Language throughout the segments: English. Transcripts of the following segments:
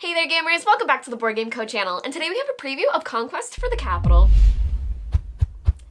Hey there gamers, welcome back to the Board Game Co channel, and today we have a preview of Conquest for the Capital.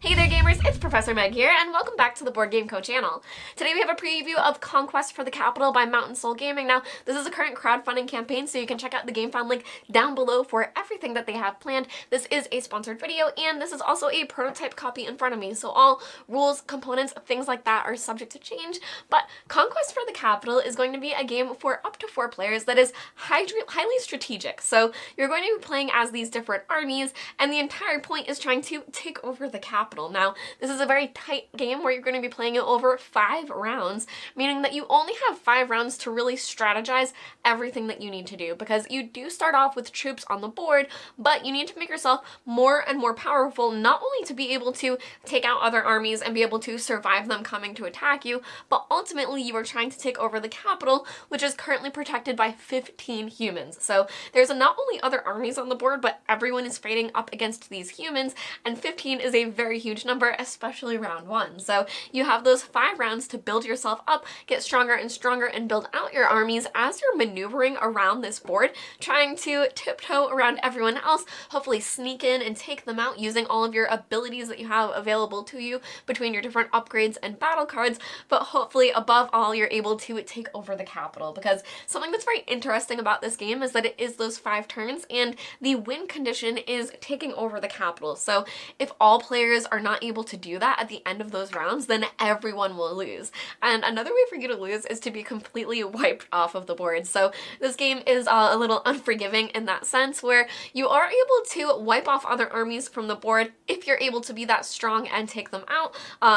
Hey there gamers, it's Professor Meg here, and welcome back to the Board Game Co channel. Today we have a preview of Conquest for the Capital by Mountain Soul Gaming. Now, this is a current crowdfunding campaign, so you can check out the GameFound link down below for everything that they have planned. This is a sponsored video, and this is also a prototype copy in front of me, so all rules, components, things like that are subject to change. But Conquest for the Capital is going to be a game for up to 4 players that is highly strategic. So you're going to be playing as these different armies, and the entire point is trying to take over the capital. Now, this is a very tight game where you're going to be playing it over 5 rounds, meaning that you only have 5 rounds to really strategize everything that you need to do, because you do start off with troops on the board, but you need to make yourself more and more powerful, not only to be able to take out other armies and be able to survive them coming to attack you, but ultimately you are trying to take over the capital, which is currently protected by 15 humans. So there's not only other armies on the board, but everyone is fighting up against these humans, and 15 is a very huge number, especially round 1. So you have those 5 rounds to build yourself up, get stronger and stronger, and build out your armies as you're maneuvering around this board, trying to tiptoe around everyone else, hopefully sneak in and take them out using all of your abilities that you have available to you between your different upgrades and battle cards, but hopefully above all you're able to take over the capital, because something that's very interesting about this game is that it is those 5 turns, and the win condition is taking over the capital. So if all players are not able to do that at the end of those rounds, then everyone will lose. And another way for you to lose is to be completely wiped off of the board. So this game is a little unforgiving in that sense, where you are able to wipe off other armies from the board if you're able to be that strong and take them out.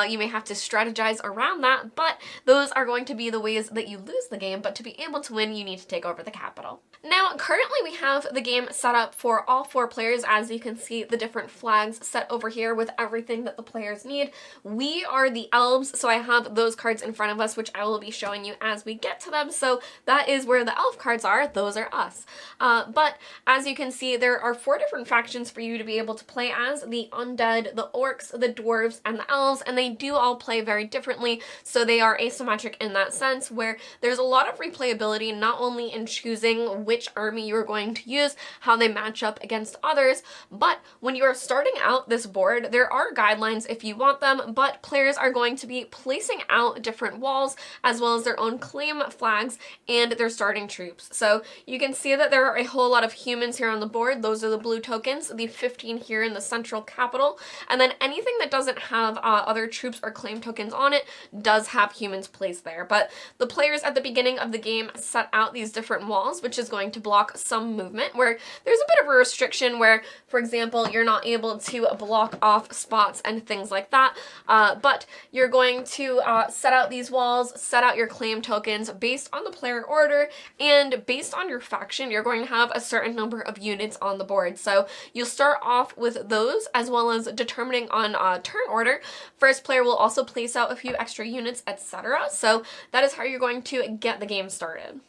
You may have to strategize around that, but those are going to be the ways that you lose the game. But to be able to win, you need to take over the capital. Now, currently we have the game set up for all 4 players. As you can see, the different flags set over here with everything that the players need. We are the elves, so I have those cards in front of us, which I will be showing you as we get to them. So that is where the elf cards are. Those are us. But as you can see, there are 4 different factions for you to be able to play as: the undead, the orcs, the dwarves, and the elves, and they do all play very differently. So they are asymmetric in that sense, where there's a lot of replayability, not only in choosing which army you are going to use, how they match up against others, but when you are starting out this board, there are guidelines if you want them, but players are going to be placing out different walls as well as their own claim flags and their starting troops. So you can see that there are a whole lot of humans here on the board. Those are the blue tokens, the 15 here in the central capital, and then anything that doesn't have other troops or claim tokens on it does have humans placed there. But the players at the beginning of the game set out these different walls, which is going to block some movement, where there's a bit of a restriction where, for example, you're not able to block off spots and things like that, but you're going to set out these walls, set out your claim tokens based on the player order, and based on your faction, you're going to have a certain number of units on the board. So you'll start off with those, as well as determining on turn order. First player will also place out a few extra units, etc. So that is how you're going to get the game started.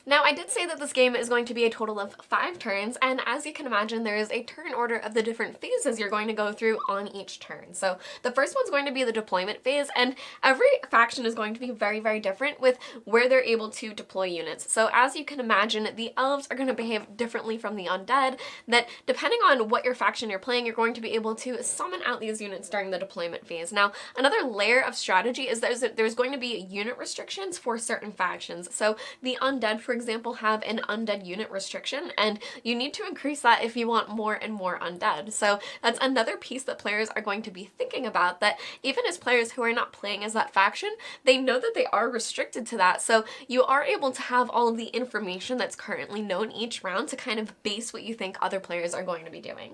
Now, I did say that this game is going to be a total of 5 turns, and as you can imagine, there is a turn order of the different phases you're going to go through on each turn. So the first one's going to be the deployment phase, and every faction is going to be very, very different with where they're able to deploy units. So as you can imagine, the elves are going to behave differently from the undead, that depending on what your faction you're playing, you're going to be able to summon out these units during the deployment phase. Now, another layer of strategy is there's going to be unit restrictions for certain factions. So the undead, for example, have an undead unit restriction, and you need to increase that if you want more and more undead. So that's another piece that players are going to be thinking about, that even as players who are not playing as that faction, they know that they are restricted to that. So you are able to have all of the information that's currently known each round to kind of base what you think other players are going to be doing.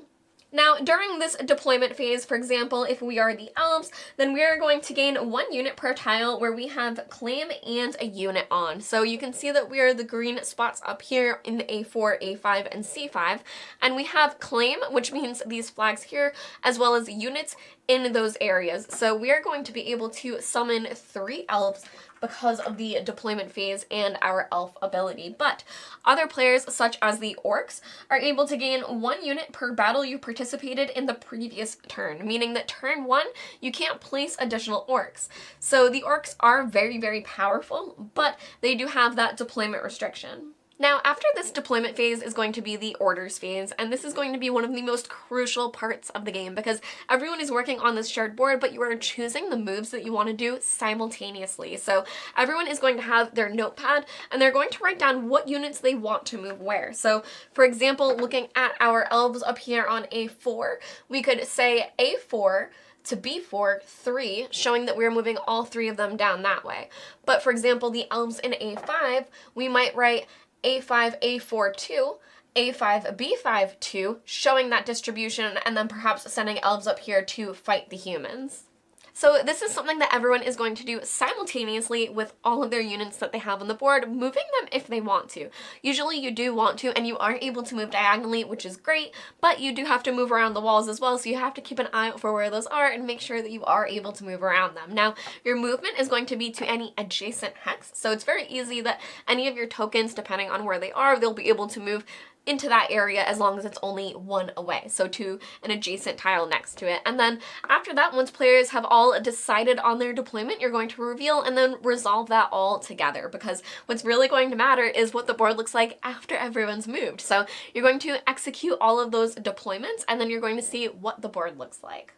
Now, during this deployment phase, for example, if we are the elves, then we are going to gain 1 unit per tile where we have claim and a unit on. So you can see that we are the green spots up here in the A4, A5, and C5, and we have claim, which means these flags here, as well as units in those areas. So we are going to be able to summon 3 elves because of the deployment phase and our elf ability. But other players, such as the orcs, are able to gain 1 unit per battle you participated in the previous turn, meaning that turn 1, you can't place additional orcs. So the orcs are very, very powerful, but they do have that deployment restriction. Now, after this deployment phase is going to be the orders phase, and this is going to be one of the most crucial parts of the game because everyone is working on this shared board, but you are choosing the moves that you want to do simultaneously. So everyone is going to have their notepad, and they're going to write down what units they want to move where. So, for example, looking at our elves up here on A4, we could say A4 to B4, 3, showing that we're moving all 3 of them down that way. But for example, the elves in A5, we might write A5, A4, 2, A5, B5, 2, showing that distribution, and then perhaps sending elves up here to fight the humans. So this is something that everyone is going to do simultaneously with all of their units that they have on the board, moving them if they want to. Usually you do want to, and you are able to move diagonally, which is great, but you do have to move around the walls as well, so you have to keep an eye out for where those are and make sure that you are able to move around them. Now, your movement is going to be to any adjacent hex, so it's very easy that any of your tokens, depending on where they are, they'll be able to move into that area as long as it's only 1 away, so to an adjacent tile next to it. And then after that, once players have all decided on their deployment, you're going to reveal and then resolve that all together, because what's really going to matter is what the board looks like after everyone's moved. So you're going to execute all of those deployments, and then you're going to see what the board looks like.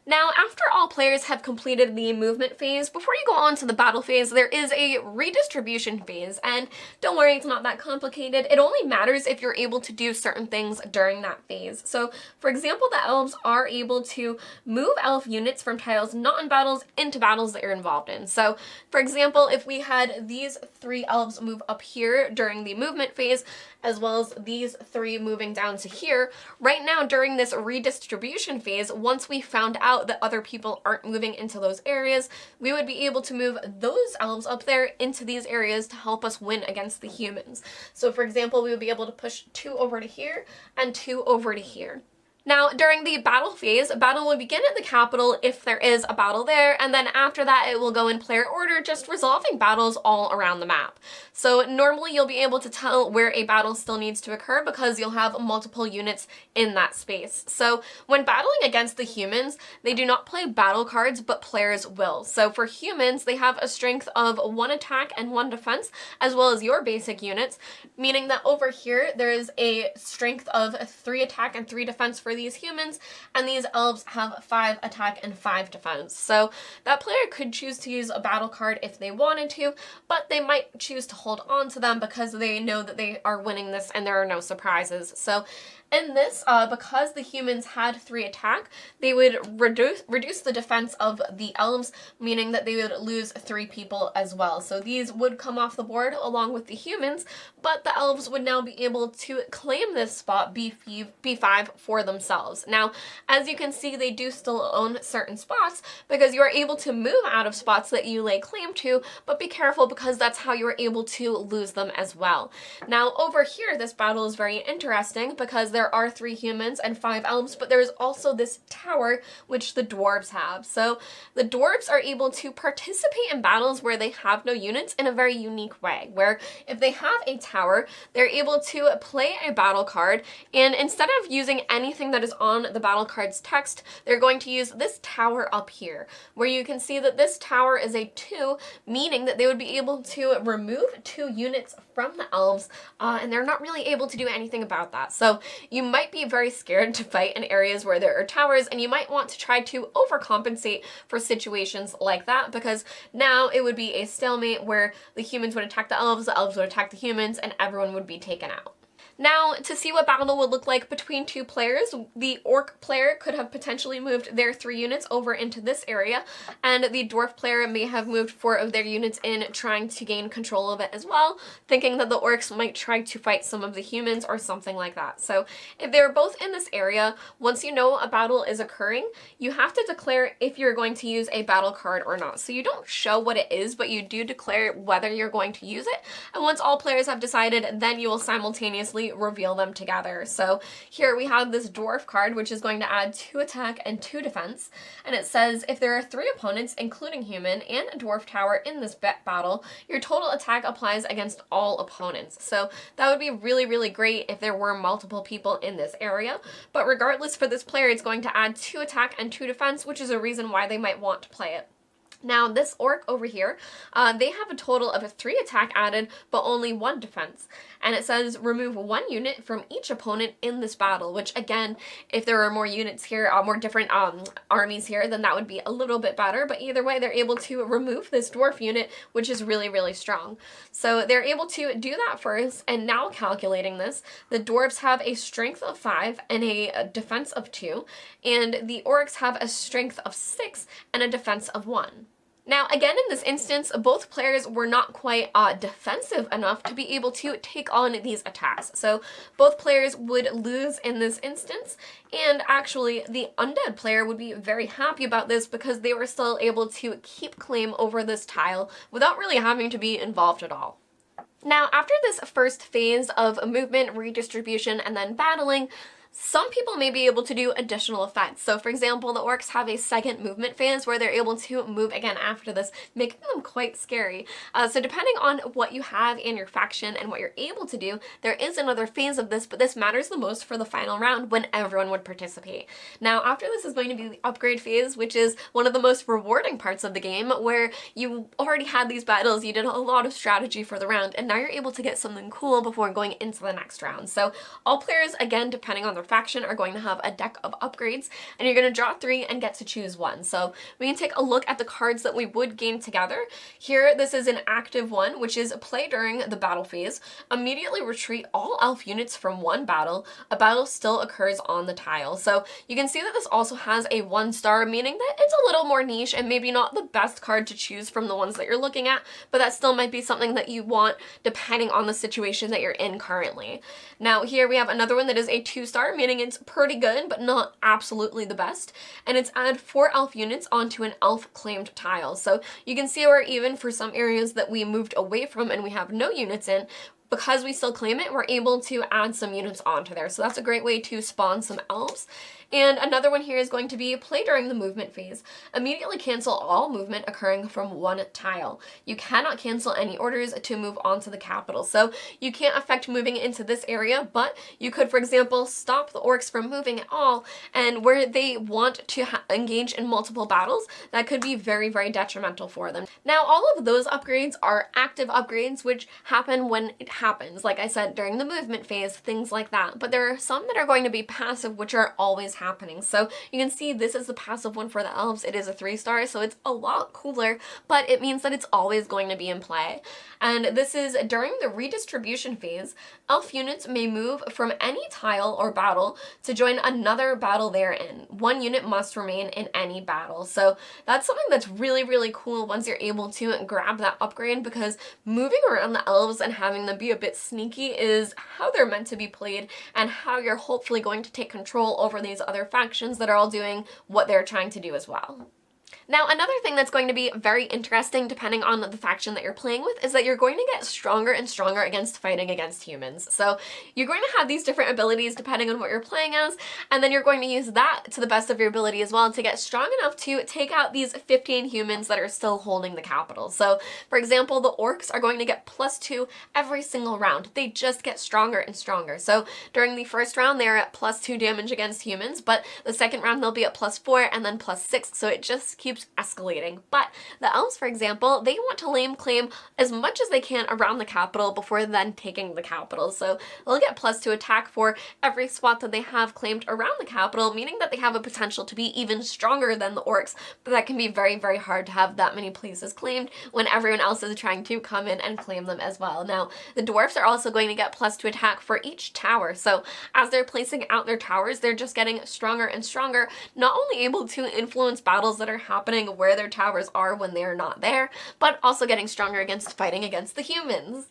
Now, after all players have completed the movement phase, before you go on to the battle phase, there is a redistribution phase, and don't worry, it's not that complicated. It only matters if you're able to do certain things during that phase. So, for example, the elves are able to move elf units from tiles not in battles into battles that you're involved in. So, for example, if we had these 3 elves move up here during the movement phase, as well as these 3 moving down to here, right now during this redistribution phase, once we found out that other people aren't moving into those areas, we would be able to move those elves up there into these areas to help us win against the humans. So for example, we would be able to push 2 over to here and 2 over to here. Now, during the battle phase, battle will begin at the capital if there is a battle there, and then after that it will go in player order, just resolving battles all around the map. So normally you'll be able to tell where a battle still needs to occur because you'll have multiple units in that space. So when battling against the humans, they do not play battle cards, but players will. So for humans, they have a strength of 1 attack and 1 defense, as well as your basic units, meaning that over here there is a strength of 3 attack and 3 defense for these humans, and these elves have 5 attack and 5 defense. So that player could choose to use a battle card if they wanted to, but they might choose to hold on to them because they know that they are winning this and there are no surprises. So in this, because the humans had 3 attack, they would reduce the defense of the elves, meaning that they would lose 3 people as well. So these would come off the board along with the humans, but the elves would now be able to claim this spot B5 for themselves. Now, as you can see, they do still own certain spots because you are able to move out of spots that you lay claim to, but be careful because that's how you are able to lose them as well. Now, over here, this battle is very interesting because there are 3 humans and 5 elves, but there is also this tower which the dwarves have. So the dwarves are able to participate in battles where they have no units in a very unique way, where if they have a tower, they're able to play a battle card, and instead of using anything that is on the battle card's text, they're going to use this tower up here, where you can see that this tower is a 2, meaning that they would be able to remove 2 units from the elves, and they're not really able to do anything about that. So you might be very scared to fight in areas where there are towers, and you might want to try to overcompensate for situations like that, because now it would be a stalemate where the humans would attack the elves would attack the humans, and everyone would be taken out. Now, to see what battle would look like between 2 players, the orc player could have potentially moved their 3 units over into this area, and the dwarf player may have moved 4 of their units in, trying to gain control of it as well, thinking that the orcs might try to fight some of the humans or something like that. So if they're both in this area, once you know a battle is occurring, you have to declare if you're going to use a battle card or not. So you don't show what it is, but you do declare whether you're going to use it, and once all players have decided, then you will simultaneously reveal them together. So here we have this dwarf card, which is going to add 2 attack and 2 defense, and it says if there are 3 opponents, including human and a dwarf tower, in this battle, your total attack applies against all opponents. So that would be really, really great if there were multiple people in this area, but regardless, for this player, it's going to add 2 attack and 2 defense, which is a reason why they might want to play it. Now, this orc over here, they have a total of 3 attack added, but only 1 defense. And it says remove 1 unit from each opponent in this battle, which again, if there were more units here, more different armies here, then that would be a little bit better. But either way, they're able to remove this dwarf unit, which is really, really strong. So they're able to do that first, and now calculating this, the dwarves have a strength of 5 and a defense of 2, and the orcs have a strength of 6 and a defense of 1. Now, again, in this instance, both players were not quite defensive enough to be able to take on these attacks. So both players would lose in this instance, and actually the undead player would be very happy about this because they were still able to keep claim over this tile without really having to be involved at all. Now, after this first phase of movement, redistribution, and then battling, some people may be able to do additional effects. So for example, the orcs have a second movement phase where they're able to move again after this, making them quite scary. So depending on what you have in your faction and what you're able to do, there is another phase of this, but this matters the most for the final round when everyone would participate. Now, after this is going to be the upgrade phase, which is one of the most rewarding parts of the game, where you already had these battles, you did a lot of strategy for the round, and now you're able to get something cool before going into the next round. So all players, again, depending on their faction, are going to have a deck of upgrades, and you're going to draw 3 and get to choose 1. So we can take a look at the cards that we would gain together. Here, this is an active one, which is play during the battle phase. Immediately retreat all elf units from one battle. A battle still occurs on the tile. So you can see that this also has a 1-star, meaning that it's a little more niche and maybe not the best card to choose from the ones that you're looking at, but that still might be something that you want depending on the situation that you're in currently. Now here we have another one that is a 2-star, meaning it's pretty good, but not absolutely the best. And it's add 4 elf units onto an elf claimed tile. So you can see where even for some areas that we moved away from and we have no units in, because we still claim it, we're able to add some units onto there. So that's a great way to spawn some elves. And another one here is going to be play during the movement phase. Immediately cancel all movement occurring from one tile. You cannot cancel any orders to move onto the capital. So you can't affect moving into this area, but you could, for example, stop the orcs from moving at all. And where they want to engage in multiple battles, that could be very, very detrimental for them. Now, all of those upgrades are active upgrades, which happen when it happens. Like I said, during the movement phase, things like that. But there are some that are going to be passive, which are always happening. So you can see this is the passive one for the elves. It is a 3-star, so it's a lot cooler, but it means that it's always going to be in play. And this is during the redistribution phase. Elf units may move from any tile or battle to join another battle they're in. 1 unit must remain in any battle. So that's something that's really, really cool once you're able to grab that upgrade, because moving around the elves and having them be a bit sneaky is how they're meant to be played and how you're hopefully going to take control over these other factions that are all doing what they're trying to do as well. Now, another thing that's going to be very interesting depending on the faction that you're playing with is that you're going to get stronger and stronger against fighting against humans. So you're going to have these different abilities depending on what you're playing as, and then you're going to use that to the best of your ability as well to get strong enough to take out these 15 humans that are still holding the capital. So for example, the orcs are going to get +2 every single round. They just get stronger and stronger. So during the first round, they're at +2 damage against humans, but the second round they'll be at +4 and then +6. So it just keeps escalating. But the elves, for example, they want to claim as much as they can around the capital before then taking the capital. So they'll get +2 attack for every spot that they have claimed around the capital, meaning that they have a potential to be even stronger than the orcs, but that can be very, very hard to have that many places claimed when everyone else is trying to come in and claim them as well. Now, the dwarfs are also going to get +2 attack for each tower. So as they're placing out their towers, they're just getting stronger and stronger, not only able to influence battles that are happening where their towers are when they're not there, but also getting stronger against fighting against the humans.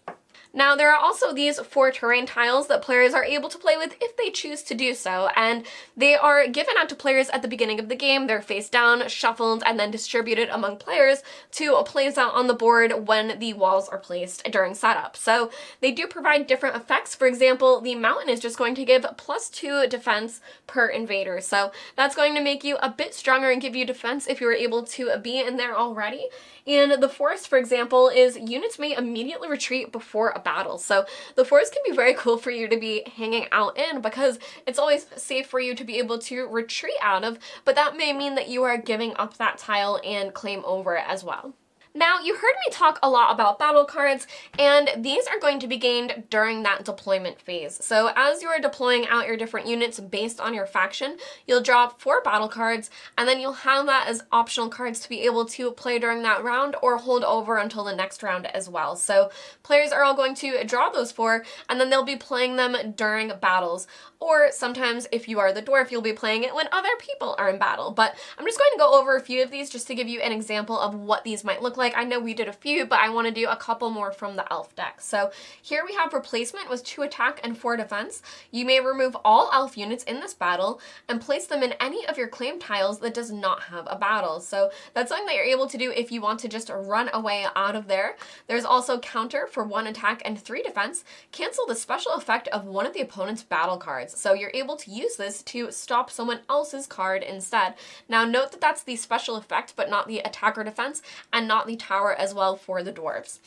Now, there are also these 4 terrain tiles that players are able to play with if they choose to do so, and they are given out to players at the beginning of the game. They're face down, shuffled, and then distributed among players to place out on the board when the walls are placed during setup. So they do provide different effects. For example, the mountain is just going to give +2 defense per invader. So that's going to make you a bit stronger and give you defense if you were able to be in there already. And the forest, for example, is units may immediately retreat before a battles. So the forest can be very cool for you to be hanging out in because it's always safe for you to be able to retreat out of, but that may mean that you are giving up that tile and claim over it as well. Now, you heard me talk a lot about battle cards, and these are going to be gained during that deployment phase. So as you are deploying out your different units based on your faction, you'll draw 4 battle cards, and then you'll have that as optional cards to be able to play during that round or hold over until the next round as well. So players are all going to draw those 4, and then they'll be playing them during battles. Or sometimes if you are the dwarf, you'll be playing it when other people are in battle. But I'm just going to go over a few of these just to give you an example of what these might look like. I know we did a few, but I want to do a couple more from the elf deck. So here we have replacement with 2 attack and 4 defense. You may remove all elf units in this battle and place them in any of your claim tiles that does not have a battle. So that's something that you're able to do if you want to just run away out of there. There's also counter for 1 attack and 3 defense. Cancel the special effect of one of the opponent's battle cards. So you're able to use this to stop someone else's card instead. Now note that that's the special effect, but not the attacker defense and not the tower as well for the dwarves.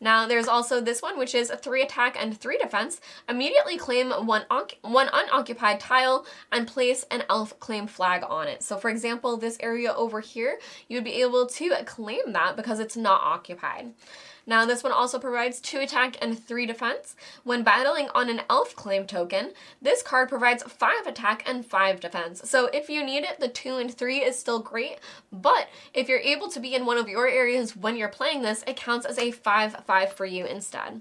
Now there's also this one, which is a 3 attack and 3 defense. Immediately claim one unoccupied tile and place an elf claim flag on it. So for example, this area over here, you'd be able to claim that because it's not occupied. Now this one also provides 2 attack and 3 defense. When battling on an elf claim token, this card provides 5 attack and 5 defense. So if you need it, the 2 and 3 is still great, but if you're able to be in one of your areas when you're playing this, it counts as a 5/5 for you instead.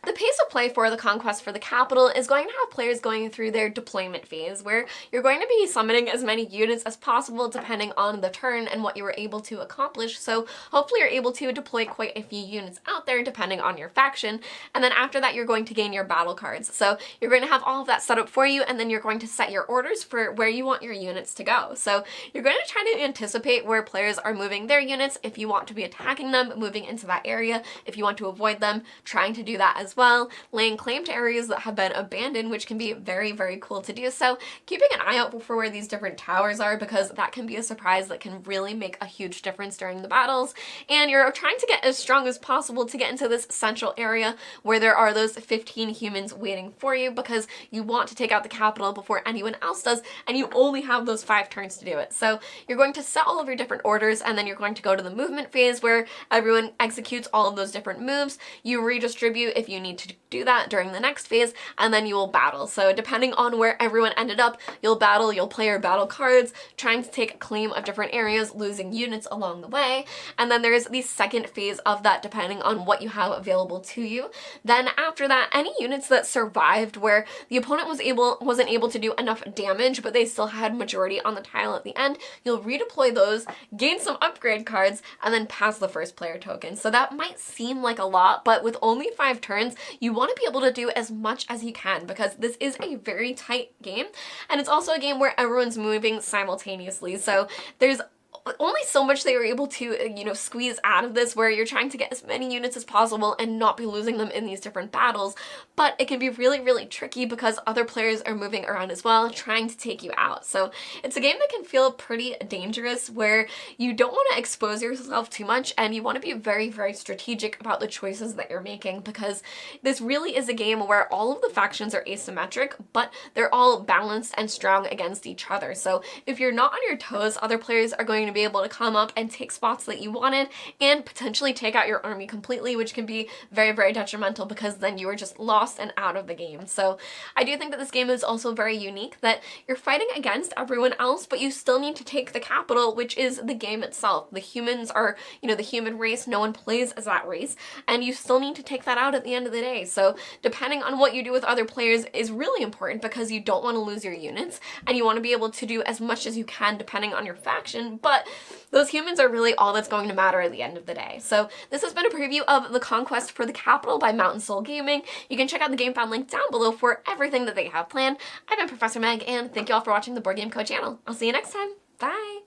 The pace of play for the Conquest for the Capital is going to have players going through their deployment phase, where you're going to be summoning as many units as possible depending on the turn and what you were able to accomplish, so hopefully you're able to deploy quite a few units out there depending on your faction, and then after that you're going to gain your battle cards. So you're going to have all of that set up for you, and then you're going to set your orders for where you want your units to go. So you're going to try to anticipate where players are moving their units. If you want to be attacking them, moving into that area. If you want to avoid them, trying to do that as well, laying claim to areas that have been abandoned, which can be very, very cool to do. So keeping an eye out for where these different towers are, because that can be a surprise that can really make a huge difference during the battles. And you're trying to get as strong as possible to get into this central area where there are those 15 humans waiting for you, because you want to take out the capital before anyone else does, and you only have those 5 turns to do it. So you're going to set all of your different orders, and then you're going to go to the movement phase where everyone executes all of those different moves. You redistribute if you need to do that during the next phase, and then you will battle. So depending on where everyone ended up, you'll battle, you'll play your battle cards, trying to take claim of different areas, losing units along the way. And then there's the second phase of that depending on what you have available to you. Then after that, any units that survived where the opponent wasn't able to do enough damage, but they still had majority on the tile at the end, you'll redeploy those, gain some upgrade cards, and then pass the first player token. So that might seem like a lot, but with only 5 turns, you want to be able to do as much as you can, because this is a very tight game, and it's also a game where everyone's moving simultaneously. So there's only so much that you're able to, squeeze out of this, where you're trying to get as many units as possible and not be losing them in these different battles. But it can be really, really tricky because other players are moving around as well, trying to take you out. So it's a game that can feel pretty dangerous, where you don't want to expose yourself too much, and you want to be very, very strategic about the choices that you're making, because this really is a game where all of the factions are asymmetric, but they're all balanced and strong against each other. So if you're not on your toes, other players are going to be able to come up and take spots that you wanted and potentially take out your army completely, which can be very, very detrimental, because then you are just lost and out of the game. So I do think that this game is also very unique, that you're fighting against everyone else, but you still need to take the capital, which is the game itself. The humans are, the human race. No one plays as that race, and you still need to take that out at the end of the day. So depending on what you do with other players is really important, because you don't want to lose your units, and you want to be able to do as much as you can depending on your faction, but those humans are really all that's going to matter at the end of the day. So this has been a preview of the Conquest for the Capital by Mountain Soul Gaming. You can check out the game found link down below for everything that they have planned. I've been Professor Meg, and thank you all for watching the Board Game Co channel. I'll see you next time. Bye!